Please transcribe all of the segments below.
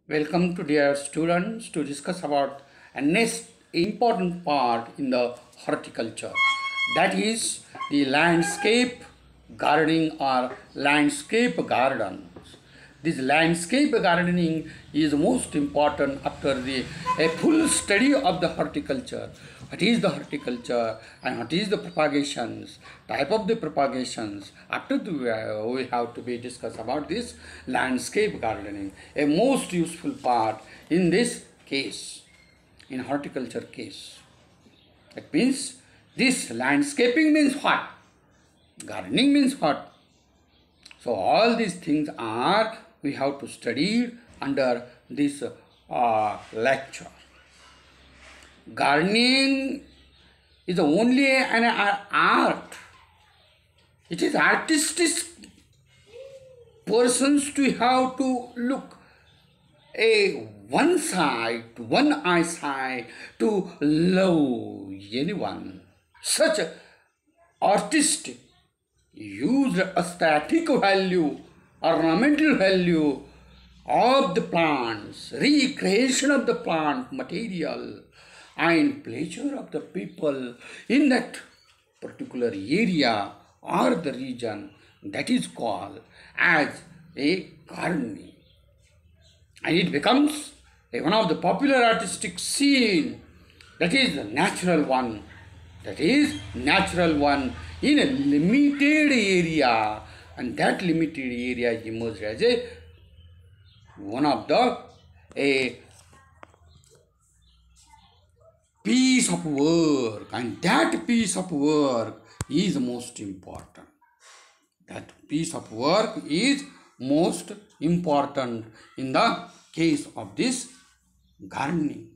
Welcome to dear students to discuss about a next important part in the horticulture, that is the landscape gardening or landscape gardens. This landscape gardening is most important after a full study of the horticulture. What is the horticulture and what is the propagations, type of the propagations. After we have to be discuss about this landscape gardening, a most useful part in this case, in horticulture case. That means this landscaping means what? Gardening means what? So all these things are we have to study under this lecture. Gardening is only an art. It is artistic persons to have to look a one side, one eyesight to love anyone. Such artistic use aesthetic value, ornamental value of the plants, recreation of the plant material, and pleasure of the people in that particular area or the region, that is called as a gardening. And it becomes one of the popular artistic scene, that is the natural one. That is natural one in a limited area, and that limited area emerged as a one of the a piece of work, and that piece of work is most important. That piece of work is most important in the case of this gardening.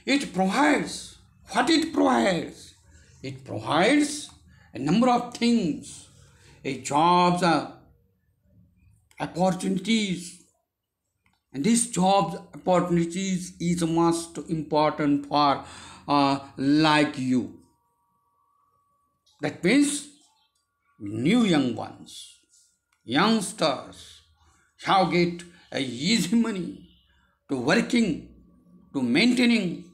It provides what it provides. It provides a number of things, a jobs, opportunities. And these jobs opportunities is most important for like you. That means new young ones, youngsters shall get a easy money to working, to maintaining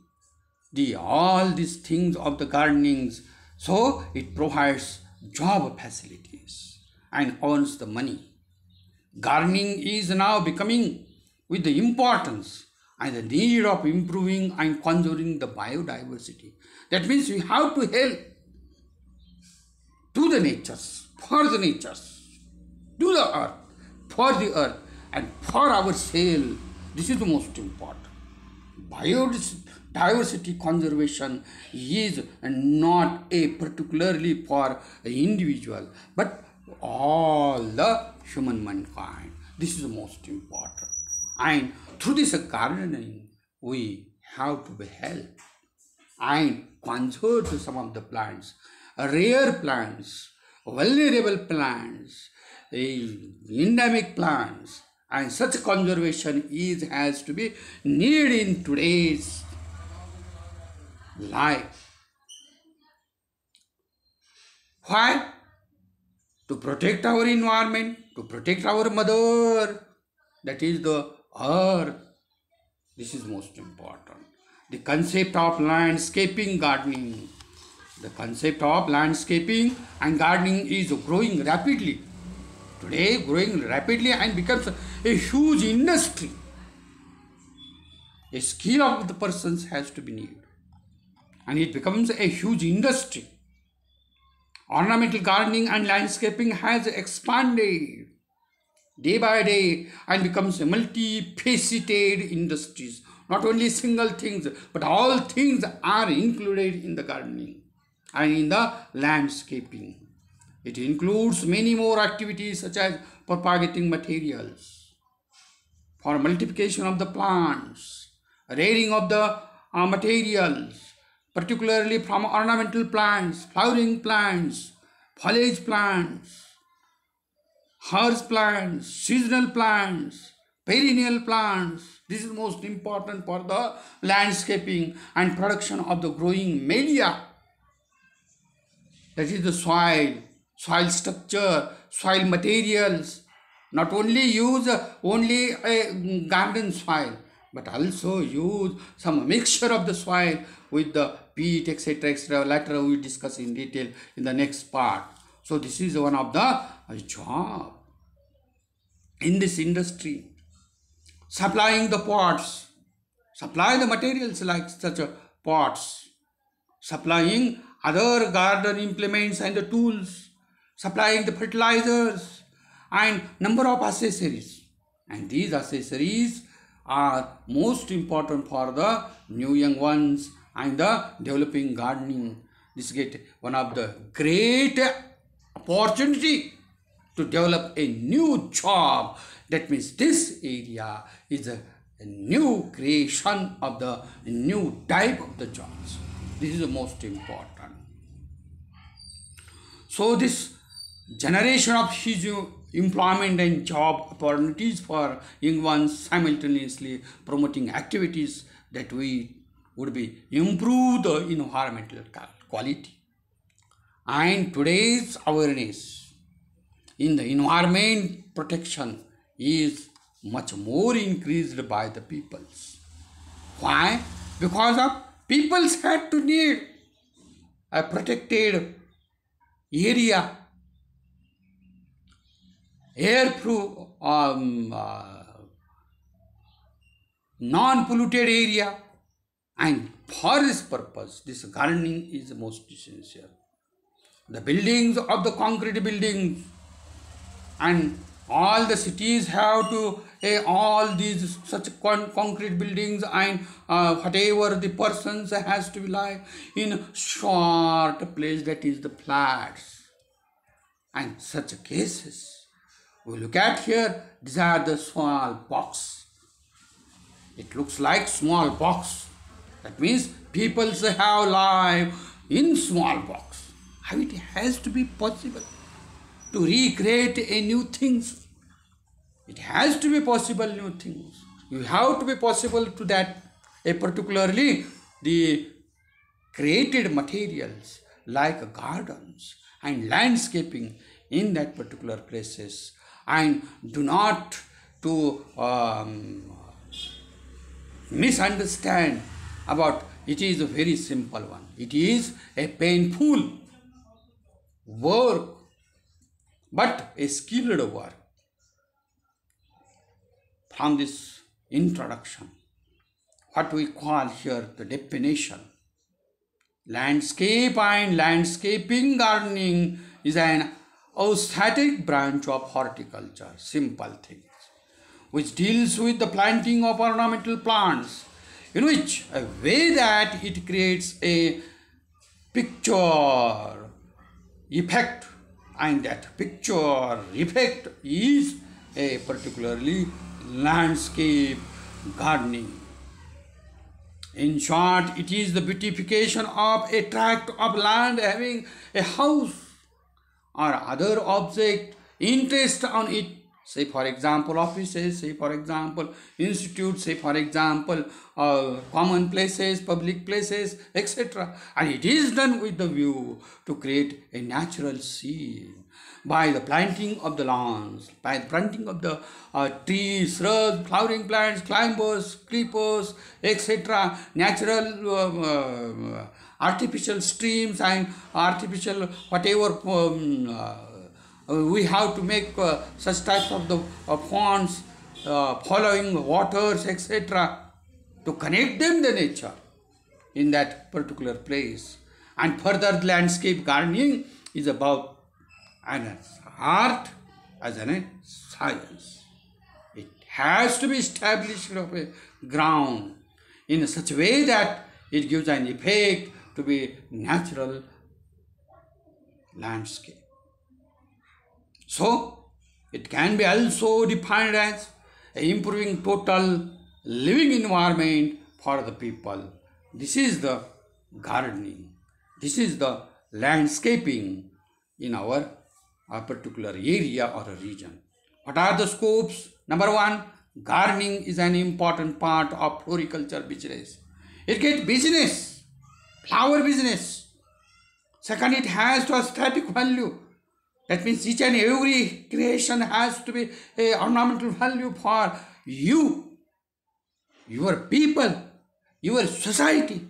the all these things of the gardenings. So it provides job facilities and earns the money. Gardening is now becoming with the importance and the need of improving and conserving the biodiversity. That means we have to help to the natures, for the natures, to the earth, for the earth, and for ourselves. This is the most important. Biodiversity conservation is not a particularly for an individual, but all the human mankind. This is the most important. And through this gardening, we have to be helped and conserve some of the plants, rare plants, vulnerable plants, endemic plants, and such conservation has to be needed in today's life. Why? To protect our environment, to protect our mother, that is the earth. This is most important. The concept of landscaping gardening. The concept of landscaping and gardening is growing rapidly. Today, growing rapidly and becomes a huge industry. A skill of the persons has to be needed. And it becomes a huge industry. Ornamental gardening and landscaping has expanded day by day and becomes a multifaceted industries. Not only single things, but all things are included in the gardening and in the landscaping. It includes many more activities such as propagating materials, for multiplication of the plants, rearing of the materials, particularly from ornamental plants, flowering plants, foliage plants, herbs plants, seasonal plants, perennial plants. This is most important for the landscaping and production of the growing media. That is the soil structure, soil materials, Not only use only a garden soil, but also use some mixture of the soil with the peat, etc., etc. Later we will discuss in detail in the next part. So this is one of the job in this industry. Supplying the pots, supply the materials like such pots, supplying other garden implements and the tools, supplying the fertilizers and number of accessories. And these accessories are most important for the new young ones and the developing gardening. This get one of the great opportunity to develop a new job. That means this area is a new creation of the new type of the jobs. This is the most important. So this generation of huge employment and job opportunities for young ones, simultaneously promoting activities that we would be improve the environmental quality. And today's awareness in the environment protection is much more increased by the peoples. Why? Because of peoples had to need a protected area, air-proof, non-polluted area, and for this purpose, this gardening is the most essential. The buildings of the concrete buildings and all the cities have to all these such concrete buildings and whatever the persons has to be like in short place, that is the flats. And such cases we look at here, these are the small box. It looks like small box. That means people have life in small box. How it has to be possible to recreate a new things. It has to be possible new things. You have to be possible to that, particularly the created materials like gardens and landscaping in that particular places, and do not to misunderstand about it is a very simple one. It is a painful work, but a skilled work. From this introduction, what we call here the definition, landscape and landscaping gardening is an aesthetic branch of horticulture, simple things, which deals with the planting of ornamental plants in which a way that it creates a picture effect, and that picture effect is a particularly landscape gardening. In short, it is the beautification of a tract of land having a house or other object interest on it. Say for example offices, say for example institutes, say for example common places, public places, etc. And it is done with the view to create a natural scene by the planting of the lawns, by the planting of the trees, shrubs, flowering plants, climbers, creepers, etc. Natural artificial streams and artificial whatever we have to make such types of the ponds, following waters, etc. to connect them the nature in that particular place. And further, landscape gardening is about an art as a science. It has to be established of a ground in such a way that it gives an effect to be natural landscape. So, it can be also defined as improving total living environment for the people. This is the gardening. This is the landscaping in our particular area or a region. What are the scopes? Number one, gardening is an important part of floriculture business. It gets business, flower business. Second, it has to aesthetic value. That means each and every creation has to be a ornamental value for you, your people, your society,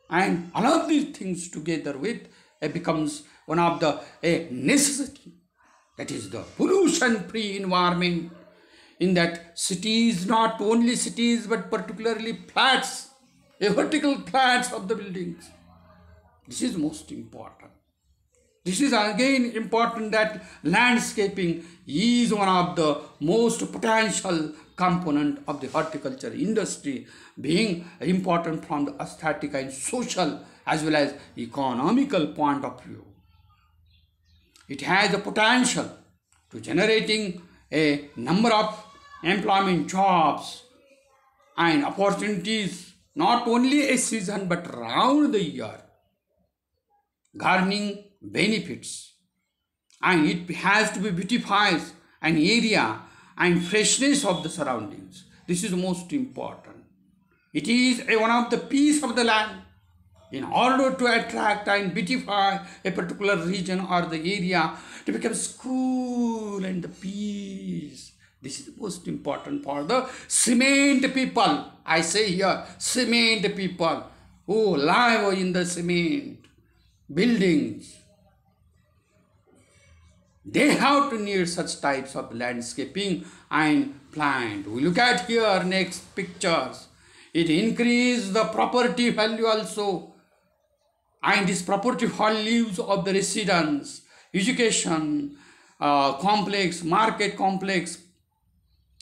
and all of these things together with becomes one of the a necessity. That is the pollution-free environment. In that cities, not only cities but particularly flats, a vertical flats of the buildings. This is most important. This is again important that landscaping is one of the most potential component of the horticulture industry, being important from the aesthetic and social as well as economical point of view. It has the potential to generating a number of employment jobs and opportunities not only a season but round the year. Gardening benefits, and it has to be beautifies an area and freshness of the surroundings. This is most important. It is one of the piece of the land. In order to attract and beautify a particular region or the area to become cool and the peace. This is most important for the cement people. I say here, cement people who live in the cement buildings. They have to need such types of landscaping and plant. We look at here next pictures. It increases the property value also. And this property values of the residents, education, complex, market complex.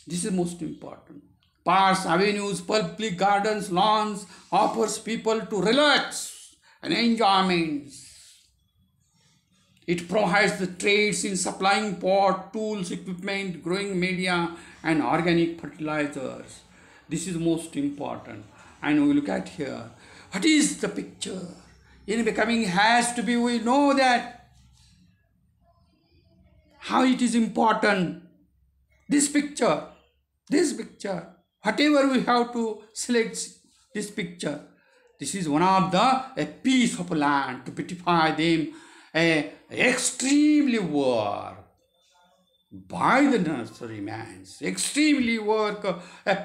This is most important. Parks, avenues, public gardens, lawns offers people to relax and enjoyment. It provides the trades in supplying pot, tools, equipment, growing media and organic fertilizers. This is most important. And we look at here. What is the picture? In becoming has to be, we know that how it is important. This picture, whatever we have to select this picture. This is one of the a piece of land to beautify them, extremely work by the nurserymen, extremely work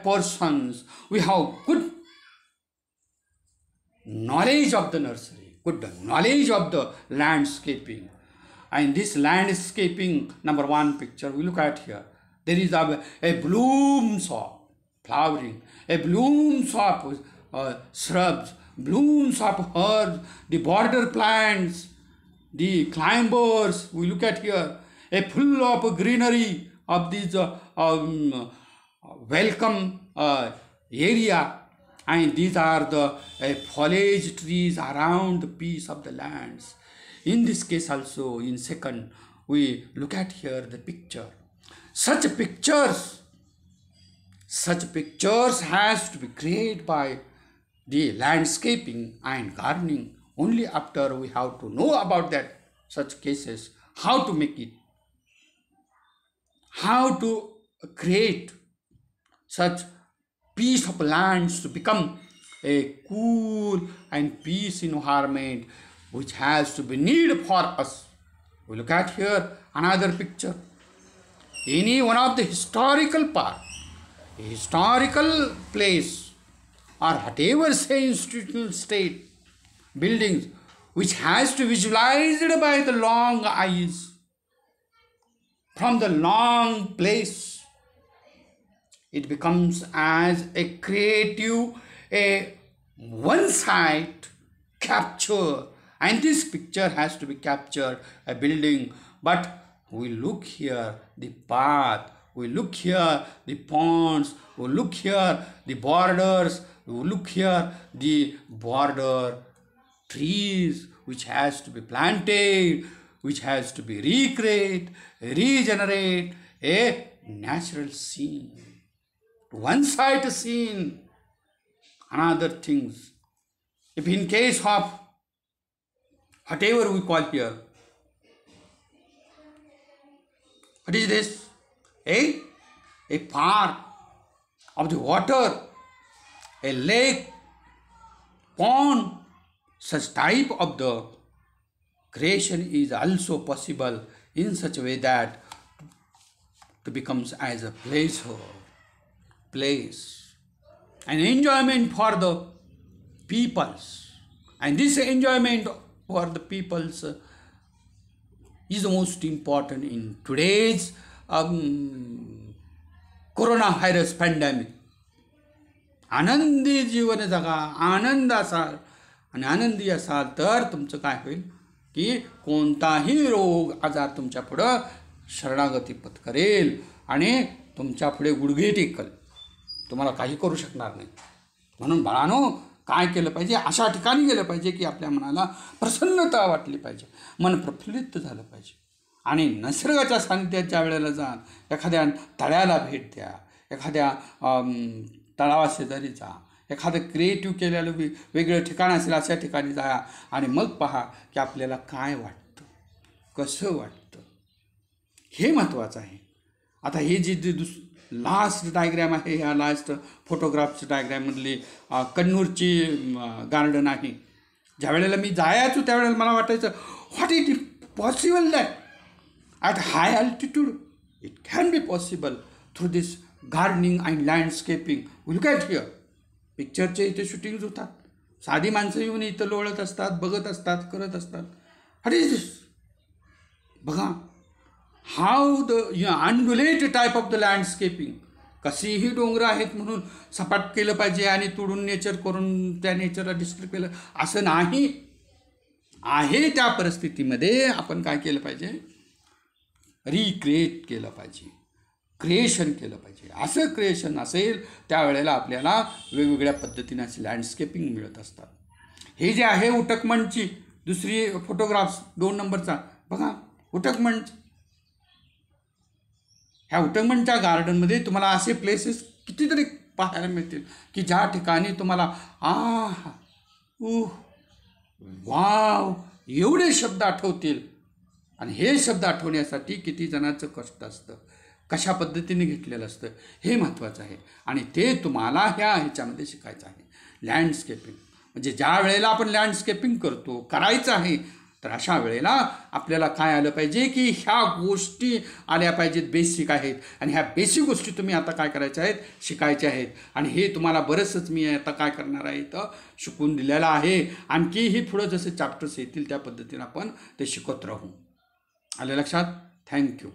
persons. We have good knowledge of the nursery, good knowledge of the landscaping. And this landscaping, number one picture, we look at here. There is a bloom shop, flowering, a bloom shop, shrubs, blooms of herbs, the border plants, the climbers. We look at here, a full of greenery of this welcome area. And these are the foliage trees around the piece of the lands. In this case also, in second, we look at here the picture. Such pictures has to be created by the landscaping and gardening. Only after we have to know about that such cases, how to make it, how to create such piece of lands to become a cool and peace environment which has to be needed for us. We look at here another picture. Any one of the historical part, a historical place, or whatever say institutional state buildings which has to be visualized by the long eyes from the long place, it becomes as a creative, a one-side capture. And this picture has to be captured, a building. But we look here the path, we look here the ponds, we look here the borders, we look here the border trees which has to be planted, which has to be recreate, regenerate a natural scene. One side scene, another things. If in case of whatever we call here, what is this? A part of the water, a lake, pond, such type of the creation is also possible in such a way that it becomes as a place, an enjoyment for the peoples. And this enjoyment for the peoples is the most important in today's coronavirus pandemic. Anandi जीवन जगा, आनंद असाल आणि आनंदी असाल तर तुमचं काय होईल की कोणताही रोग आजार तुमच्या पुढं शरणागती पत्करेल आणि तुमच्या पुढे गुडघे टेकल, तुम्हाला काही करू शकणार नाही. म्हणून बाळांनो, काय केलं पाहिजे, अशा ठिकाणी गेलं पाहिजे की आपल्या मनाला प्रसन्नता वाटली पाहिजे, मन प्रफुल्लित झालं पाहिजे. आणि निसर्गाच्या सानिध्यात ज्या वेळेला जाल, एखाद्या तळ्याला भेट द्या, एखाद्या तळावाशेजारी जा, एखादं क्रिएटिव्ह केलेलं वेगळं ठिकाण असेल अशा ठिकाणी जा आणि मग पहा की आपल्याला काय वाटतं, कसं वाटतं, हे महत्त्वाचं आहे. आता हे जी लास्ट डायग्रॅम आहे, ह्या लास्ट फोटोग्राफची डायग्रॅममधली कन्नूरची गार्डन आहे. ज्या वेळेला मी जायचो त्यावेळेला मला वाटायचं, what it is possible that at high altitude it can be possible through this gardening and landscaping. Look at here. पिक्चरचे इथे शूटिंग्स होतात, साधी माणसं येऊन इथं लोळत असतात, बघत असतात, करत असतात. What is this? बघा, how the undulated type of the landscaping. कशीही डोंगरं आहेत म्हणून सपाट केलं पाहिजे आणि तोडून नेचर करून त्या नेचरला डिस्टर्ब केलं असं नाही आहे. त्या परिस्थितीमध्ये आपण काय केलं पाहिजे, रिक्रिएट केलं पाहिजे, क्रिएशन केलं पाहिजे. असं क्रिएशन असेल त्यावेळेला आपल्याला वेगवेगळ्या पद्धतीने असे लँडस्केपिंग मिळत असतात. हे जे आहे उटकमंडची दुसरी फोटोग्राफ्स 2 नंबरचा बघा, उटकमंड. ह्या उटकमंडच्या गार्डनमध्ये तुम्हाला असे प्लेसेस कितीतरी पाहायला मिळतील की ज्या ठिकाणी तुम्हाला वाव एवढे शब्द आठवतील. आणि हे शब्द आठवण्यासाठी किती जणांचं कष्ट असतं, कशा पद्धतीने घेतलेलं असतं, हे महत्त्वाचं आहे. आणि ते तुम्हाला ह्याच्यामध्ये शिकायचं आहे. लँडस्केपिंग म्हणजे ज्या वेळेला आपण लँडस्केपिंग करायचं आहे, तर अशा वेळेला आपल्याला काय आलं पाहिजे की ह्या गोष्टी आल्या पाहिजेत, बेसिक आहेत. आणि ह्या बेसिक गोष्टी तुम्ही आता काय करायच्या आहेत, शिकायच्या आहेत. आणि हे तुम्हाला बरंचसंच मी आता काय करणार आहे तर शिकवून दिलेलं आहे. आणखीही पुढं जसे चॅप्टर्स येतील त्या पद्धतीने आपण ते शिकत राहू. आलं लक्षात? थँक्यू.